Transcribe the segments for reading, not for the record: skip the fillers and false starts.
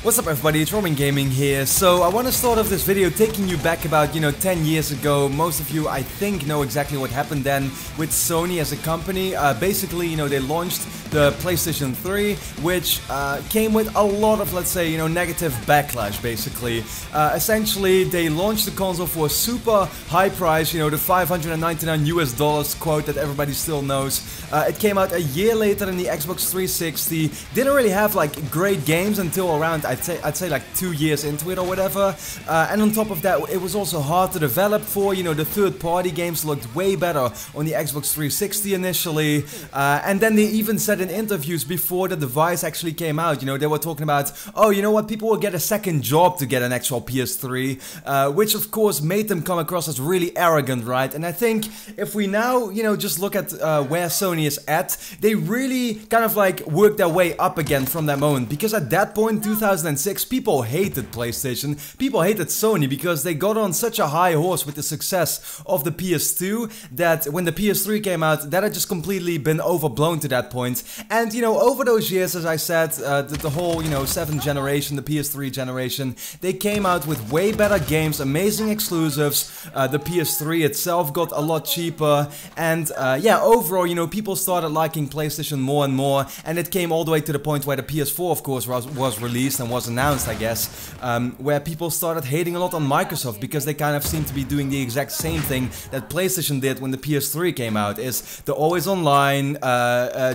What's up everybody, it's Robin Gaming here. So I want to start off this video taking you back about, 10 years ago. Most of you, I think, know exactly what happened then with Sony as a company. Basically, they launched the PlayStation 3, which came with a lot of, let's say, negative backlash, basically. Essentially, they launched the console for a super high price, the $599 US quote that everybody still knows. It came out a year later than the Xbox 360. Didn't really have, like, great games until around, I'd say like 2 years into it or whatever. And on top of that, it was also hard to develop for, the third-party games looked way better on the Xbox 360 initially. And then they even said in interviews before the device actually came out, they were talking about, oh, you know what, people will get a second job to get an actual PS3, which of course made them come across as really arrogant, right? And I think if we now, just look at where Sony is at, they really kind of like worked their way up again from that moment, because at that point, 2006, people hated PlayStation, people hated Sony, because they got on such a high horse with the success of the PS2 that when the PS3 came out, that had just completely been overblown to that point. And over those years, as I said, the whole 7th generation, the PS3 generation, they came out with way better games, amazing exclusives. The PS3 itself got a lot cheaper, and yeah, overall, people started liking PlayStation more and more, and it came all the way to the point where the PS4, of course, was released and was announced, I guess, where people started hating a lot on Microsoft because they kind of seemed to be doing the exact same thing that PlayStation did when the PS3 came out, is the always online,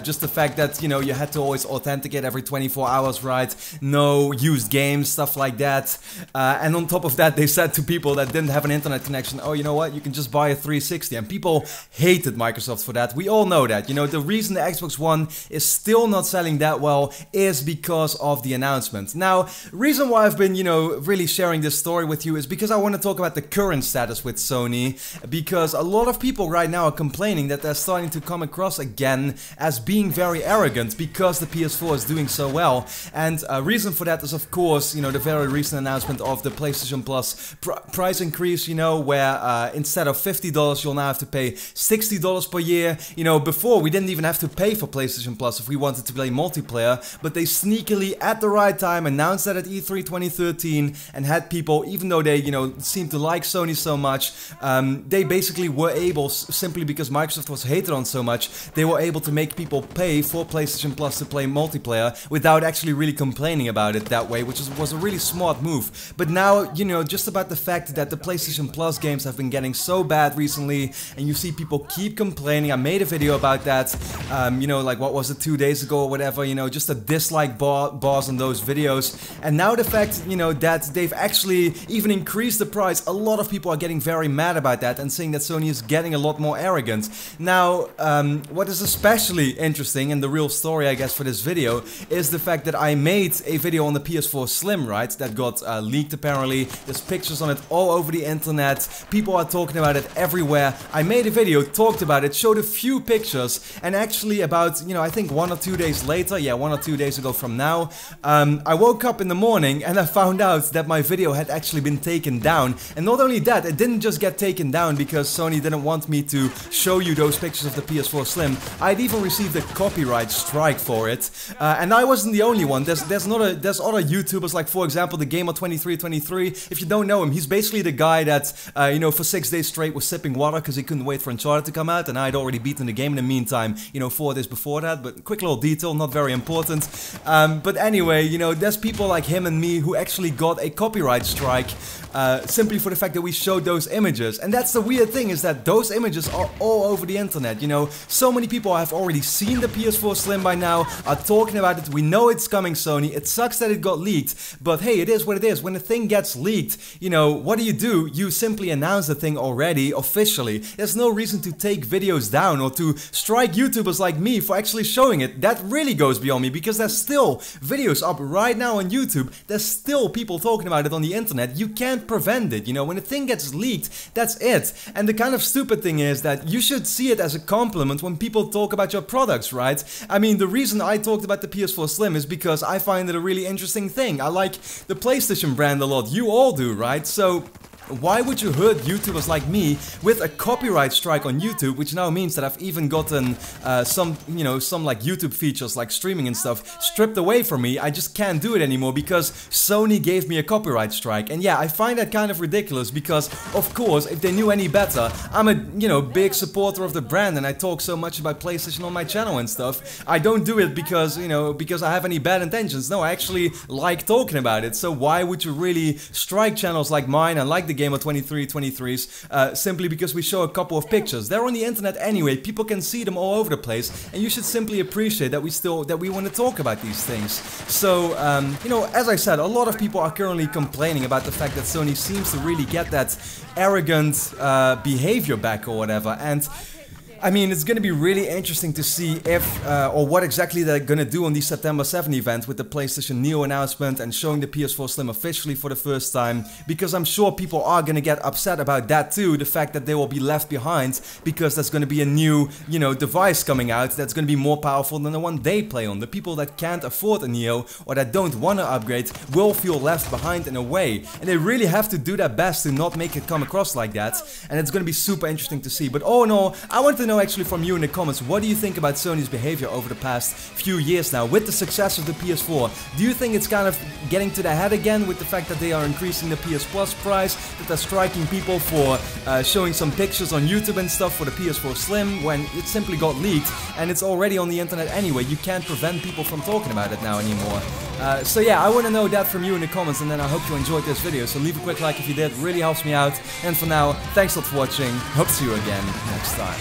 just the fact that, you had to always authenticate every 24 hours, right? No used games, stuff like that. And on top of that, they said to people that didn't have an internet connection, oh, you know what, you can just buy a 360. And people hated Microsoft for that. We all know that. The reason the Xbox One is still not selling that well is because of the announcement. Now, reason why I've been, really sharing this story with you is because I want to talk about the current status with Sony, because a lot of people right now are complaining that they're starting to come across again as being very arrogant because the PS4 is doing so well. And a reason for that is, of course, the very recent announcement of the PlayStation Plus price increase, where instead of $50, you'll now have to pay $60 per year. Before we didn't even have to pay for PlayStation Plus if we wanted to play multiplayer, but they sneakily, at the right time, announced that at E3 2013 and had people, even though they, seemed to like Sony so much, they basically were able, simply because Microsoft was hated on so much, they were able to make people pay for PlayStation Plus to play multiplayer without actually really complaining about it that way, which was a really smart move. But now, just about the fact that the PlayStation Plus games have been getting so bad recently, and you see people keep complaining. I made a video about that, like what was it, 2 days ago or whatever, just a dislike bars on those videos. And now the fact, that they've actually even increased the price, a lot of people are getting very mad about that and saying that Sony is getting a lot more arrogant. Now, what is especially interesting, and the real story, I guess, for this video, is the fact that I made a video on the PS4 Slim, right, that got leaked apparently. There's pictures on it all over the internet, people are talking about it everywhere. I made a video, talked about it, showed a few pictures, and actually about, I think 1 or 2 days later, yeah, 1 or 2 days ago from now, I woke up in the morning and I found out that my video had actually been taken down. And not only that, it didn't just get taken down because Sony didn't want me to show you those pictures of the PS4 Slim. I'd even received a copyright strike for it. And I wasn't the only one. There's other YouTubers, like for example the Gamer2323. If you don't know him, he's basically the guy that, for 6 days straight was sipping water because he couldn't wait for Uncharted to come out, and I'd already beaten the game in the meantime, 4 days before that. But quick little detail, not very important. But anyway, there's people like him and me who actually got a copyright strike simply for the fact that we showed those images. And that's the weird thing, is that those images are all over the internet. So many people have already seen the PS4 Slim by now, are talking about it. We know it's coming, Sony. It sucks that it got leaked, but hey, it is what it is. When a thing gets leaked, what do? You simply announce the thing already officially. There's no reason to take videos down or to strike YouTubers like me for actually showing it. That really goes beyond me, because there's still videos up right now on YouTube. There's still people talking about it on the internet. You can't prevent it. When a thing gets leaked, that's it. And the kind of stupid thing is that you should see it as a compliment when people talk about your products, right? I mean, the reason I talked about the PS4 Slim is because I find it a really interesting thing. I like the PlayStation brand a lot. You all do, right? So why would you hurt YouTubers like me with a copyright strike on YouTube, which now means that I've even gotten some like YouTube features like streaming and stuff stripped away from me. I just can't do it anymore because Sony gave me a copyright strike. And yeah, I find that kind of ridiculous because, of course, if they knew any better, I'm a, big supporter of the brand and I talk so much about PlayStation on my channel and stuff. I don't do it because, because I have any bad intentions. No, I actually like talking about it. So why would you really strike channels like mine and like the Gamer2323's simply because we show a couple of pictures? They're on the internet anyway, people can see them all over the place, and you should simply appreciate that we want to talk about these things. So, as I said, a lot of people are currently complaining about the fact that Sony seems to really get that arrogant behavior back or whatever, and I mean, it's gonna be really interesting to see if, or what exactly they're gonna do on the September 7 event with the PlayStation Neo announcement and showing the PS4 Slim officially for the first time, because I'm sure people are gonna get upset about that too, the fact that they will be left behind, because there's gonna be a new, device coming out that's gonna be more powerful than the one they play on. The people that can't afford a Neo, or that don't wanna upgrade, will feel left behind in a way, and they really have to do their best to not make it come across like that, and it's gonna be super interesting to see. But all in all, I want to know actually from you in the comments, what do you think about Sony's behavior over the past few years now with the success of the PS4? Do you think it's kind of getting to the head again with the fact that they are increasing the PS Plus price, that they're striking people for showing some pictures on YouTube and stuff for the PS4 Slim when it simply got leaked and it's already on the internet anyway? You can't prevent people from talking about it now anymore. So yeah, I want to know that from you in the comments, and then I hope you enjoyed this video, so leave a quick like if you did, it really helps me out. And for now, thanks a lot for watching, hope to see you again next time.